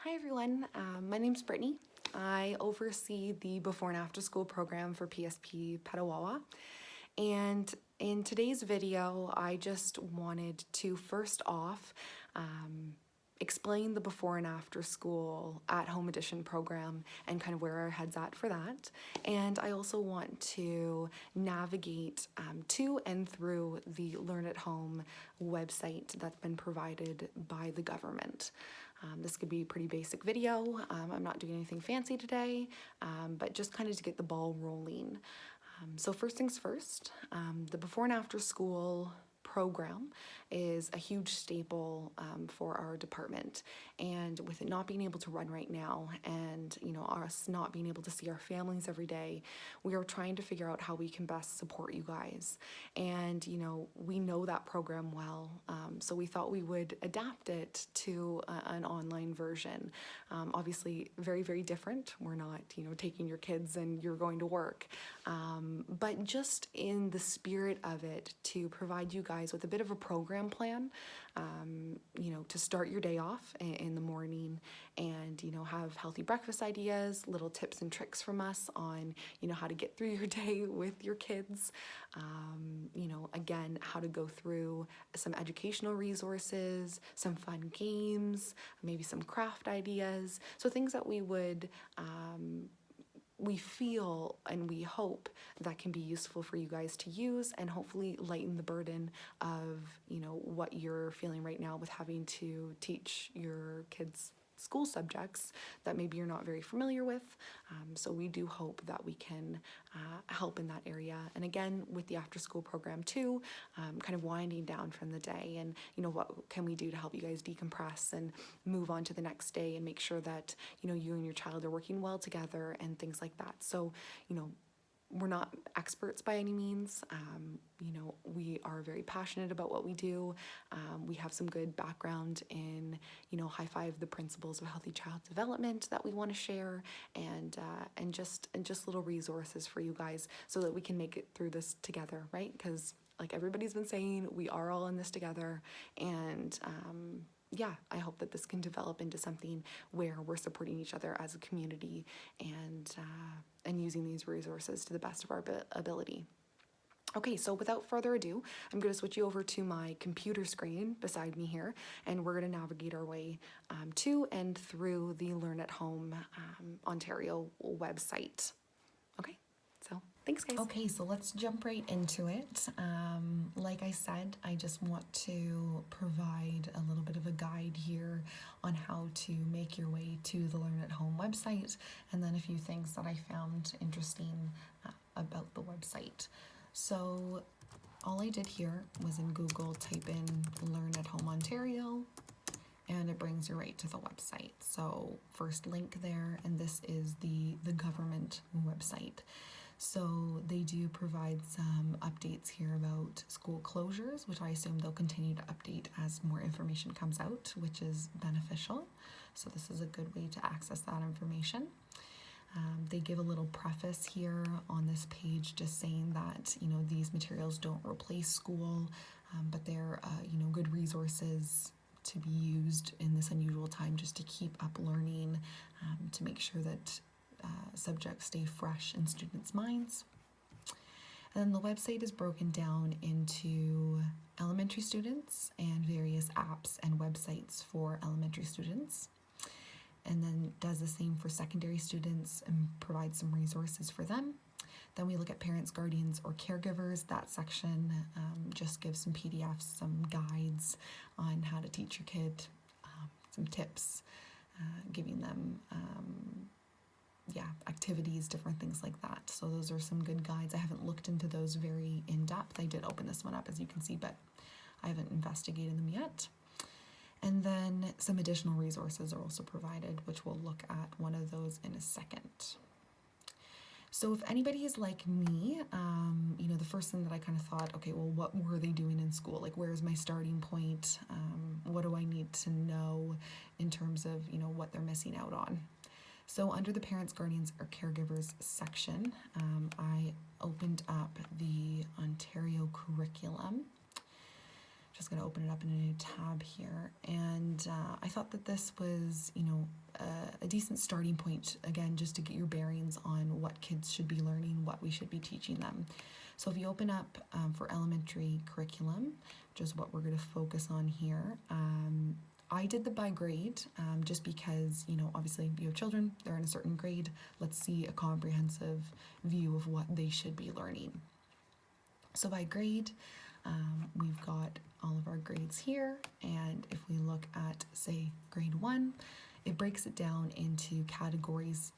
Hi everyone, my name's Brittany. I oversee the before and after school program for PSP Petawawa. And in today's video, I just wanted to first off explain the before and after school at home edition program and kind of where our head's at for that. And I also want to navigate to and through the Learn at Home website that's been provided by the government. This could be a pretty basic video. I'm not doing anything fancy today, but just kind of to get the ball rolling. So first things first, the before and after school program is a huge staple for our department, and with it not being able to run right now and us not being able to see our families every day, we are trying to figure out how we can best support you guys. And we know that program well, so we thought we would adapt it to an online version. Obviously very, very different. We're not taking your kids and you're going to work, but just in the spirit of it, to provide you guys with a bit of a program plan, to start your day off in the morning, and have healthy breakfast ideas, little tips and tricks from us on how to get through your day with your kids, again, how to go through some educational resources, some fun games, maybe some craft ideas, so things that we feel and we hope that can be useful for you guys to use, and hopefully lighten the burden of what you're feeling right now with having to teach your kids school subjects that maybe you're not very familiar with. So we do hope that we can help in that area. And again, with the after school program too, kind of winding down from the day, and what can we do to help you guys decompress and move on to the next day and make sure that you and your child are working well together and things like that. So we're not experts by any means. We are very passionate about what we do. We have some good background in, high five the principles of healthy child development that we want to share, and just little resources for you guys so that we can make it through this together, right? Because like everybody's been saying, we are all in this together, and yeah, I hope that this can develop into something where we're supporting each other as a community, and using these resources to the best of our ability. Okay, so without further ado, I'm going to switch you over to my computer screen beside me here, and we're going to navigate our way to and through the Learn at Home Ontario website. Okay, so thanks, guys. Okay, so let's jump right into it. Like I said, I just want to provide a little bit of a guide here on how to make your way to the Learn at Home website, and then a few things that I found interesting about the website. So all I did here was in Google type in Learn at Home Ontario, and it brings you right to the website. So first link there, and this is the government website. So they do provide some updates here about school closures, which I assume they'll continue to update as more information comes out, which is beneficial. So this is a good way to access that information. They give a little preface here on this page just saying that these materials don't replace school, but they're good resources to be used in this unusual time just to keep up learning, to make sure that subjects stay fresh in students' minds. And then the website is broken down into elementary students and various apps and websites for elementary students, and then does the same for secondary students and provides some resources for them. Then we look at parents, guardians, or caregivers. That section just gives some PDFs, some guides on how to teach your kid, some tips, giving them activities, different things like that. So those are some good guides. I haven't looked into those very in depth. I did open this one up, as you can see, but I haven't investigated them yet. And then some additional resources are also provided, which we'll look at one of those in a second. So if anybody is like me, the first thing that I kind of thought, okay, well, what were they doing in school? Like, where's my starting point? What do I need to know in terms of, what they're missing out on? So under the parents, guardians, or caregivers section, I opened up the Ontario curriculum, just going to open it up in a new tab here. And I thought that this was, a decent starting point, again, just to get your bearings on what kids should be learning, what we should be teaching them. So if you open up for elementary curriculum, which is what we're going to focus on here, I did the by grade just because, obviously you have children, they're in a certain grade. Let's see a comprehensive view of what they should be learning. So by grade, we've got all of our grades here, and if we look at, say, grade 1, it breaks it down into categories,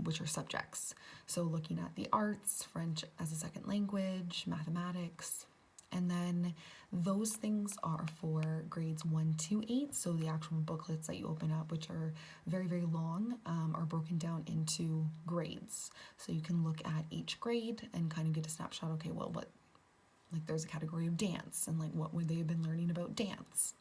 which are subjects. So looking at the arts, French as a second language, mathematics, and then those things are for grades 1 to 8. So the actual booklets that you open up, which are very, very long, are broken down into grades. So you can look at each grade and kind of get a snapshot, okay, well, there's a category of dance, and what would they have been learning about dance?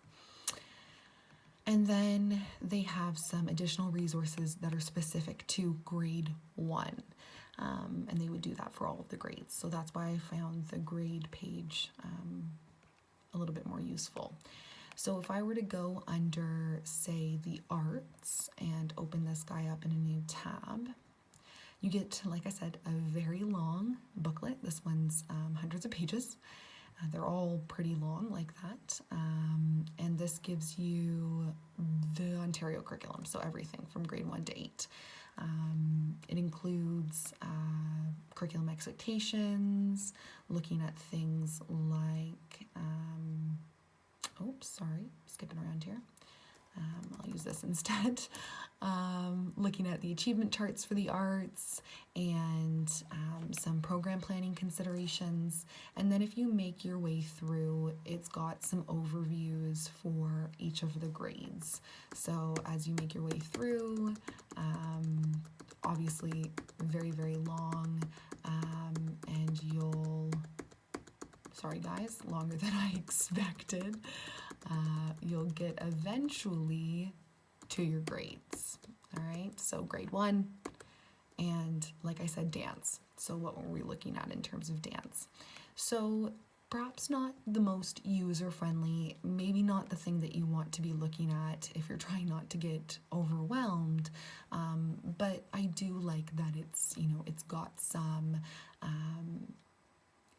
And then they have some additional resources that are specific to grade 1. And they would do that for all of the grades. So that's why I found the grade page a little bit more useful. So if I were to go under, say, the arts and open this guy up in a new tab, you get, like I said, a very long booklet. This one's hundreds of pages. They're all pretty long like that. And this gives you the Ontario curriculum, so everything from grade 1 to 8. It includes curriculum expectations, looking at things like, skipping around here. I'll use this instead. Looking at the achievement charts for the arts and some program planning considerations. And then if you make your way through, it's got some overviews for each of the grades. So as you make your way through, obviously very, very long, and sorry guys, longer than I expected. You'll get eventually to your grades. All right, so grade 1, and like I said, dance. So what were we looking at in terms of dance? So perhaps not the most user-friendly, maybe not the thing that you want to be looking at if you're trying not to get overwhelmed, but I do like that it's got some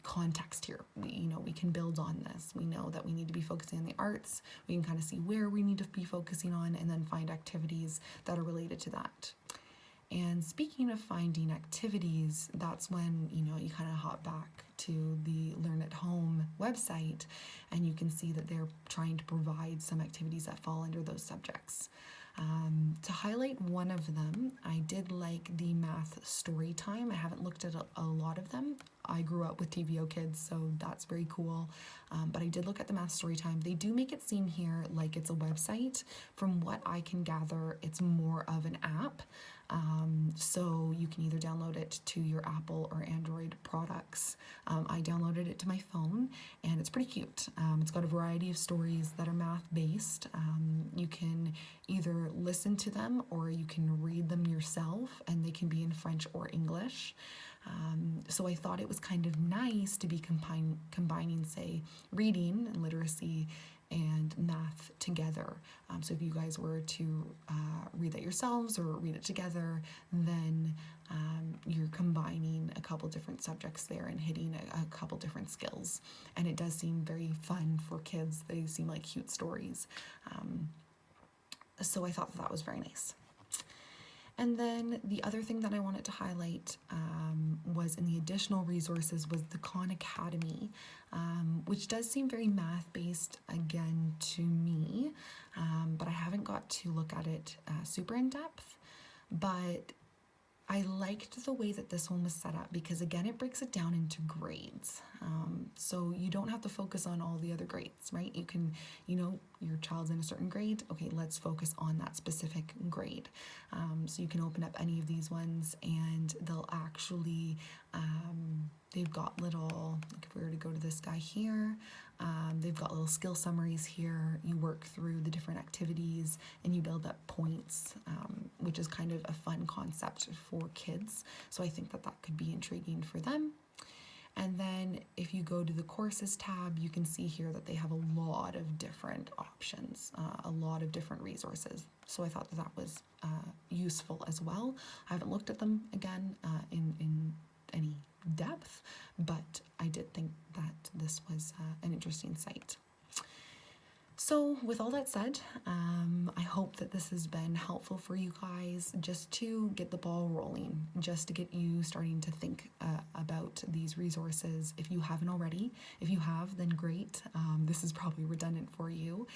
context here. We can build on this. We know that we need to be focusing on the arts. We can kind of see where we need to be focusing on and then find activities that are related to that. And speaking of finding activities, that's when, you kind of hop back to the Learn at Home website, and you can see that they're trying to provide some activities that fall under those subjects. To highlight one of them, I did like the math story time. I haven't looked at a lot of them. I grew up with TVO kids, so that's very cool. But I did look at the math story time. They do make it seem here like it's a website. From what I can gather, it's more of an app. So you can either download it to your Apple or Android products. I downloaded it to my phone, and it's pretty cute. It's got a variety of stories that are math-based. You can either listen to them or you can read them yourself, and they can be in French or English. So I thought it was kind of nice to be combining, say, reading and literacy and math together. So if you guys were to read that yourselves or read it together, then you're combining a couple different subjects there and hitting a couple different skills. And it does seem very fun for kids. They seem like cute stories. So I thought that was very nice. And then the other thing that I wanted to highlight was in the additional resources was the Khan Academy, which does seem very math-based again to me, but I haven't got to look at it super in depth. But I liked the way that this one was set up because, again, it breaks it down into grades. So you don't have to focus on all the other grades, right? You can, your child's in a certain grade. Okay, let's focus on that specific grade. So you can open up any of these ones and they'll actually, they've got little, like if we were to go to this guy here, they've got little skill summaries here. You work through the different activities and you build up points, which is kind of a fun concept for kids. So I think that could be intriguing for them. And then if you go to the courses tab, you can see here that they have a lot of different options, a lot of different resources. So I thought that was useful as well. I haven't looked at them again in any depth, but I did think that this was an interesting site. So with all that said, I hope that this has been helpful for you guys, just to get the ball rolling, just to get you starting to think about these resources if you haven't already. If you have, then great. This is probably redundant for you.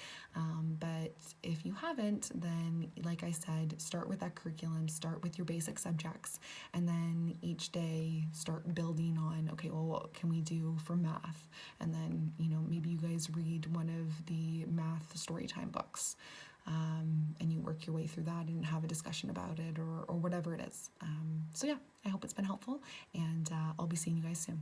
But if you haven't, then like I said, start with that curriculum, start with your basic subjects, and then each day start building on, okay, well, what can we do for math? And then, maybe you guys read one of the math storytime books, and you work your way through that and have a discussion about it, or whatever it is. So yeah, I hope it's been helpful, and I'll be seeing you guys soon.